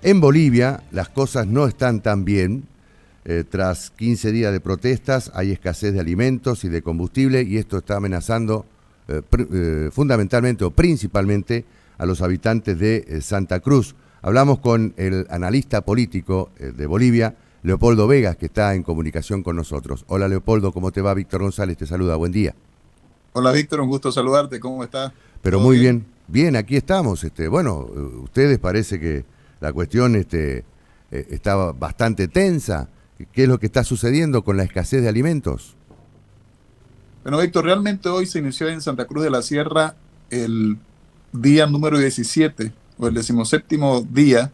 En Bolivia las cosas no están tan bien. Tras 15 días de protestas hay escasez de alimentos y de combustible y esto está amenazando fundamentalmente o principalmente a los habitantes de Santa Cruz. Hablamos con el analista político de Bolivia, Leopoldo Vegas, que está en comunicación con nosotros. Hola Leopoldo, ¿cómo te va? Víctor González te saluda, buen día. Hola Víctor, un gusto saludarte, ¿cómo estás? Pero ¿Todo muy bien? bien, bien, aquí estamos. Bueno, ustedes parece que la cuestión está bastante tensa. ¿Qué es lo que está sucediendo con la escasez de alimentos? Bueno Víctor, realmente hoy se inició en Santa Cruz de la Sierra el día número 17 o el 17º día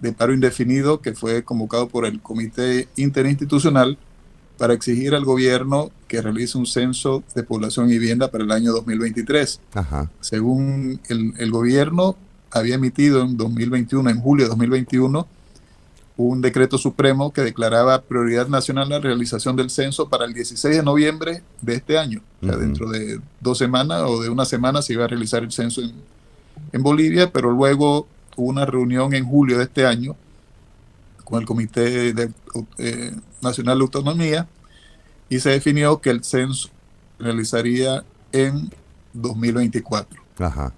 de paro indefinido que fue convocado por el Comité Interinstitucional para exigir al gobierno que realice un censo de población y vivienda para el año 2023. Ajá. Según el gobierno, había emitido en 2021, en julio de 2021, un decreto supremo que declaraba prioridad nacional la realización del censo para el 16 de noviembre de este año. O sea, Ujú. dentro de 2 semanas o de una semana se iba a realizar el censo en Bolivia, pero luego hubo una reunión en julio de este año con el Comité Nacional de Autonomía y se definió que el censo se realizaría en 2024. Ajá.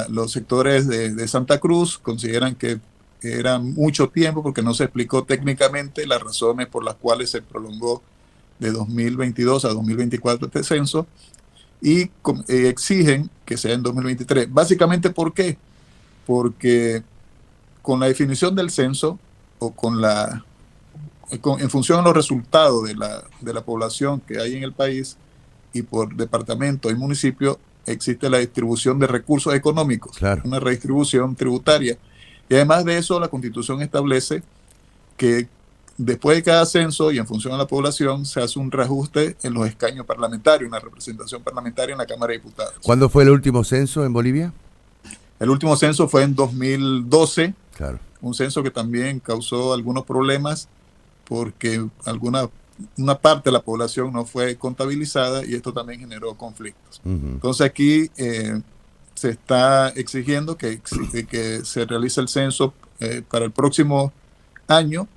Los sectores de Santa Cruz consideran que era mucho tiempo porque no se explicó técnicamente las razones por las cuales se prolongó de 2022 a 2024 este censo y exigen que sea en 2023. Básicamente, ¿por qué? Porque con la definición del censo o en función de los resultados de la población que hay en el país y por departamento y municipio, existe la distribución de recursos económicos, Claro. una redistribución tributaria. Y además de eso, la Constitución establece que después de cada censo y en función de la población, se hace un reajuste en los escaños parlamentarios, una representación parlamentaria en la Cámara de Diputados. ¿Cuándo fue el último censo en Bolivia? El último censo fue en 2012, Claro. un censo que también causó algunos problemas porque una parte de la población no fue contabilizada y esto también generó conflictos. Ujú. Entonces aquí se está exigiendo que se realice el censo para el próximo año.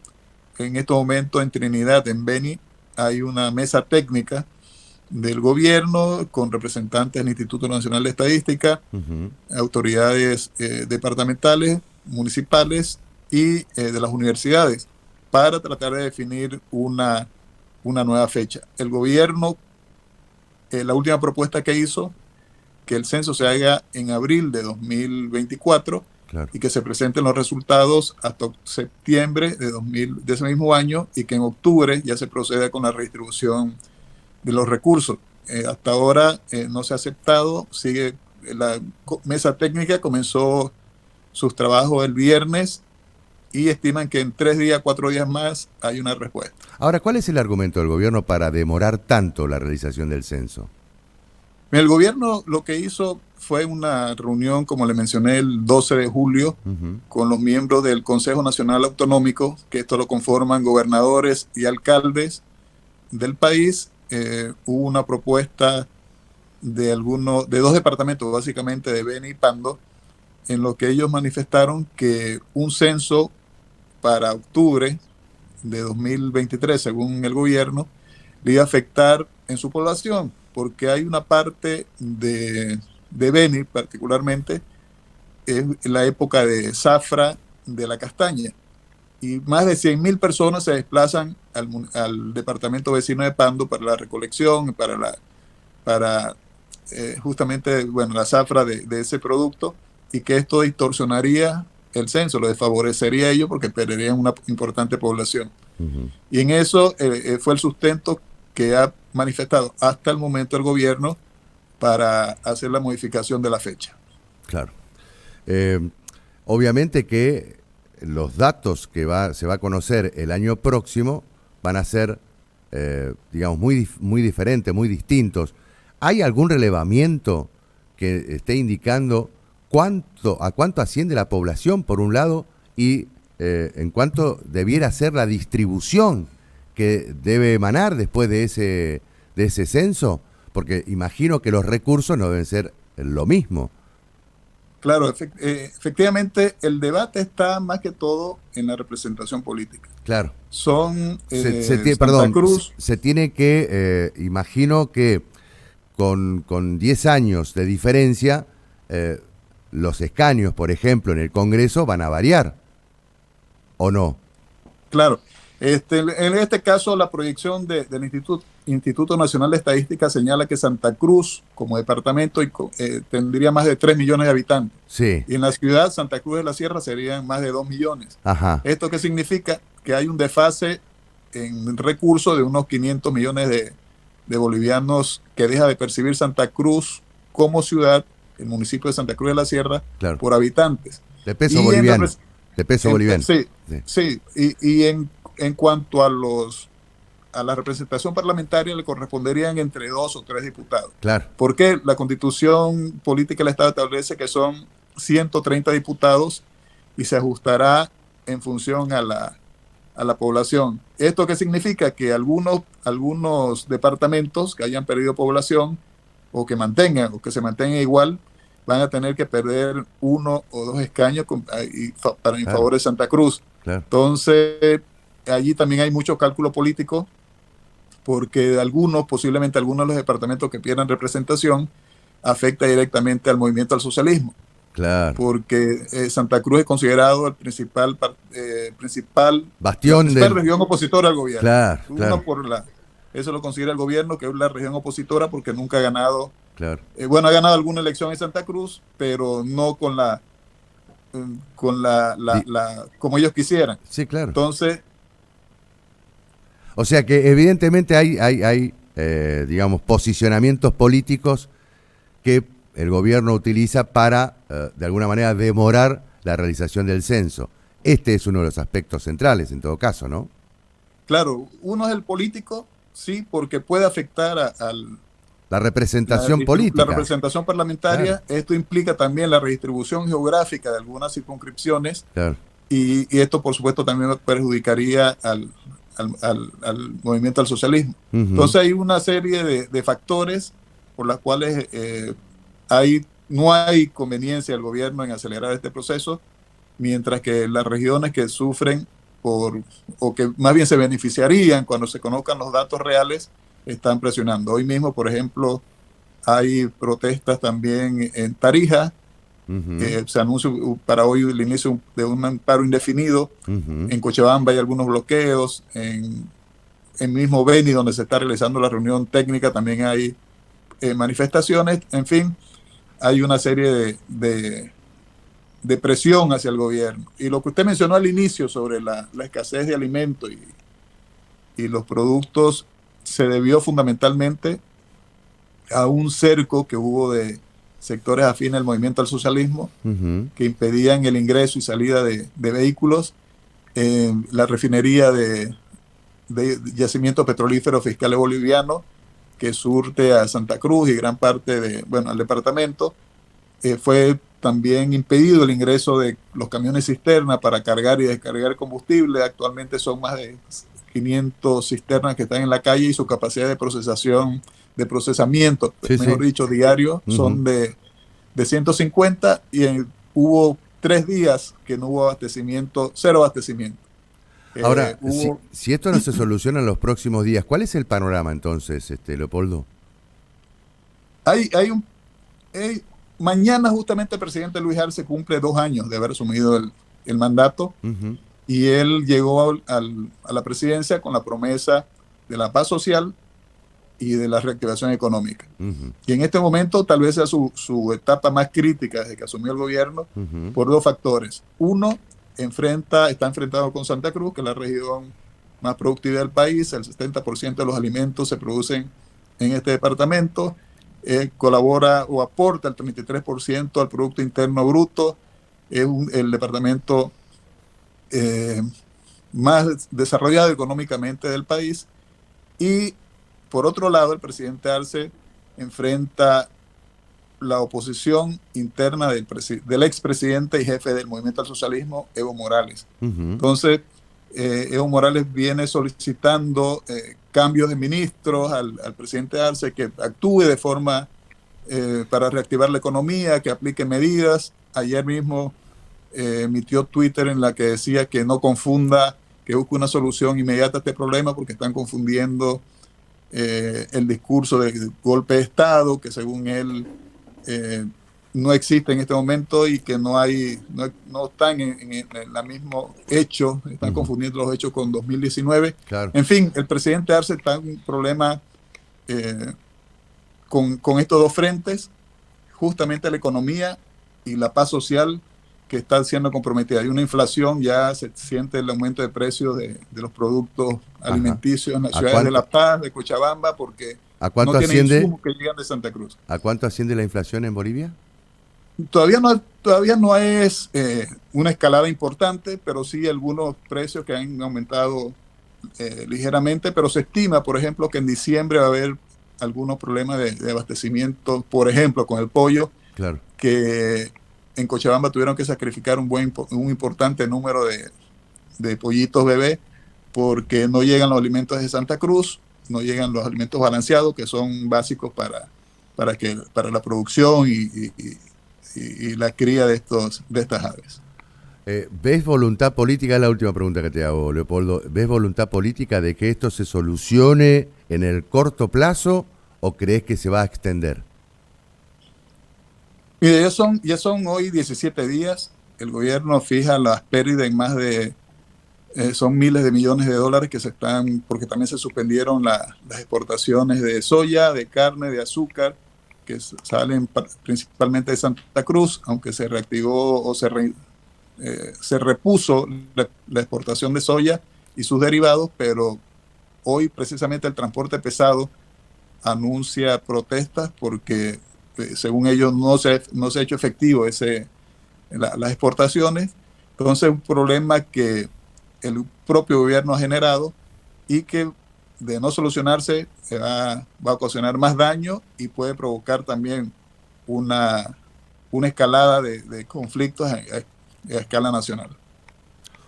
En estos momentos en Trinidad, en Beni, hay una mesa técnica del gobierno con representantes del Instituto Nacional de Estadística, Ujú. autoridades departamentales, municipales y de las universidades para tratar de definir una nueva fecha. El gobierno, la última propuesta que hizo, que el censo se haga en abril de 2024 Claro. y que se presenten los resultados hasta septiembre de ese mismo año y que en octubre ya se proceda con la redistribución de los recursos. Hasta ahora no se ha aceptado, sigue la mesa técnica, comenzó sus trabajos el viernes y estiman que en 3 días, 4 días más hay una respuesta. Ahora, ¿cuál es el argumento del gobierno para demorar tanto la realización del censo? El gobierno lo que hizo fue una reunión, como le mencioné, el 12 de julio Ujú. con los miembros del Consejo Nacional Autonómico, que esto lo conforman gobernadores y alcaldes del país. Hubo una propuesta de dos departamentos, básicamente de Beni y Pando, en lo que ellos manifestaron que un censo para octubre de 2023, según el gobierno, le iba a afectar en su población, porque hay una parte de Beni, particularmente, es la época de zafra de la castaña, y más de 100.000 personas se desplazan al departamento vecino de Pando para la recolección, para justamente, bueno, la zafra de ese producto, y que esto distorsionaría el censo, lo desfavorecería a ellos porque perderían una importante población. Ujú. Y en eso fue el sustento que ha manifestado hasta el momento el gobierno para hacer la modificación de la fecha. Claro. Eh, Obviamente que los datos que se va a conocer el año próximo van a ser, digamos, muy diferentes, muy distintos. ¿Hay algún relevamiento que esté indicando a cuánto asciende la población, por un lado, y en cuánto debiera ser la distribución que debe emanar después de ese censo? Porque imagino que los recursos no deben ser lo mismo. Claro, efectivamente el debate está más que todo en la representación política. Claro. Son Santa Perdón, Cruz. se tiene que, imagino que con 10 años de diferencia, los escaños, por ejemplo, en el Congreso van a variar, ¿o no? Claro, en este caso la proyección del Instituto Nacional de Estadística señala que Santa Cruz como departamento tendría más de 3 millones de habitantes. Sí. Y en la ciudad Santa Cruz de la Sierra serían más de 2 millones. Ajá. ¿Esto qué significa? Que hay un desfase en recursos de unos 500 millones de bolivianos que deja de percibir Santa Cruz como ciudad, el municipio de Santa Cruz de la Sierra, Claro. por habitantes. De peso boliviano. De peso boliviano. Sí, sí. Y en cuanto a la representación parlamentaria le corresponderían entre 2 o 3 diputados. Claro. Porque la Constitución Política del Estado establece que son 130 diputados y se ajustará en función a la población. ¿Esto qué significa? Que algunos departamentos que hayan perdido población o que se mantengan igual, van a tener que perder 1 o 2 escaños en favor de Santa Cruz. Claro. Entonces, allí también hay mucho cálculo político, porque posiblemente algunos de los departamentos que pierdan representación, afecta directamente al movimiento al socialismo. Claro. Porque Santa Cruz es considerado el principal bastión de región opositora al gobierno. Claro. Eso lo considera el gobierno, que es la región opositora, porque nunca ha ganado. Claro. Ha ganado alguna elección en Santa Cruz, pero no como ellos quisieran. Sí, claro. Entonces, o sea que evidentemente hay digamos, posicionamientos políticos que el gobierno utiliza para, de alguna manera, demorar la realización del censo. Este es uno de los aspectos centrales, en todo caso, ¿no? Claro, uno es el político, sí, porque puede afectar la representación política. La representación parlamentaria. Claro. Esto implica también la redistribución geográfica de algunas circunscripciones. Claro. Y esto, por supuesto, también perjudicaría al movimiento al socialismo. Entonces hay una serie de factores por las cuales no hay conveniencia del gobierno en acelerar este proceso, mientras que las regiones que sufren o que más bien se beneficiarían cuando se conozcan los datos reales, están presionando. Hoy mismo, por ejemplo, hay protestas también en Tarija. Se anuncia para hoy el inicio de un paro indefinido. En Cochabamba hay algunos bloqueos. En mismo Beni, donde se está realizando la reunión técnica, también hay manifestaciones. En fin, hay una serie de presión hacia el gobierno. Y lo que usted mencionó al inicio sobre la escasez de alimentos y los productos, se debió fundamentalmente a un cerco que hubo de sectores afines al movimiento al socialismo, que impedían el ingreso y salida de vehículos. La refinería de yacimiento petrolífero fiscales boliviano, que surte a Santa Cruz y gran parte al departamento, fue también impedido el ingreso de los camiones cisterna para cargar y descargar combustible. Actualmente son más de 500 cisternas que están en la calle y su capacidad de procesamiento, dicho, diario, son de 150, y hubo 3 días que no hubo abastecimiento, 0 abastecimiento. Ahora, si esto no se soluciona en los próximos días, ¿cuál es el panorama entonces, Leopoldo? Mañana justamente el presidente Luis Arce cumple 2 años de haber asumido el mandato, y él llegó a la presidencia con la promesa de la paz social y de la reactivación económica. Y en este momento tal vez sea su etapa más crítica desde que asumió el gobierno, por 2 factores. Uno, está enfrentado con Santa Cruz, que es la región más productiva del país. El 70% de los alimentos se producen en este departamento. Colabora o aporta el 33% al Producto Interno Bruto. Es el departamento más desarrollado económicamente del país. Y por otro lado, el presidente Arce enfrenta la oposición interna del expresidente y jefe del movimiento al socialismo, Evo Morales. Entonces, Evo Morales viene solicitando cambios de ministros al presidente Arce, que actúe de forma para reactivar la economía, que aplique medidas. ayer mismo emitió Twitter en la que decía que no confunda, que busque una solución inmediata a este problema porque están confundiendo el discurso de golpe de Estado, que según él no existe en este momento y que no están en el mismo hecho, están confundiendo los hechos con 2019. Claro. En fin, el presidente Arce está en un problema con estos dos frentes, justamente la economía y la paz social que está siendo comprometida. Hay una inflación, ya se siente el aumento de precios de los productos alimenticios en las ciudades de La Paz, de Cochabamba, porque ¿a cuánto no tienen asciende, insumos que llegan de Santa Cruz. ¿A cuánto asciende la inflación en Bolivia? Todavía no es una escalada importante, pero sí algunos precios que han aumentado ligeramente, pero se estima, por ejemplo, que en diciembre va a haber algunos problemas de abastecimiento, por ejemplo, con el pollo, claro, que en Cochabamba tuvieron que sacrificar un importante número de pollitos bebé porque no llegan los alimentos de Santa Cruz, no llegan los alimentos balanceados que son básicos para la producción y la cría de estas aves. ¿Ves voluntad política? Es la última pregunta que te hago, Leopoldo. ¿Ves voluntad política de que esto se solucione en el corto plazo o crees que se va a extender? Mire, ya son hoy 17 días. El gobierno fija las pérdidas en más de son miles de millones de dólares que se están, porque también se suspendieron las exportaciones de soya, de carne, de azúcar, que salen principalmente de Santa Cruz, aunque se reactivó o se repuso la exportación de soya y sus derivados, pero hoy precisamente el transporte pesado anuncia protestas porque según ellos no se ha hecho efectivo las exportaciones. Entonces, un problema que el propio gobierno ha generado y que de no solucionarse va a ocasionar más daño y puede provocar también una escalada de conflictos a escala nacional.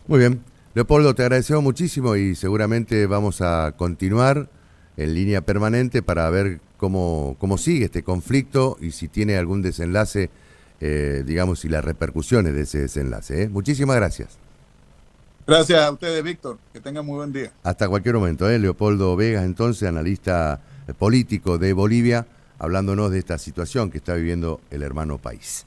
Muy bien. Leopoldo, te agradecemos muchísimo y seguramente vamos a continuar en línea permanente para ver cómo sigue este conflicto y si tiene algún desenlace, digamos, y las repercusiones de ese desenlace. Muchísimas gracias. Gracias a ustedes, Víctor. Que tengan muy buen día. Hasta cualquier momento. Leopoldo Vegas, entonces, analista político de Bolivia, hablándonos de esta situación que está viviendo el hermano país.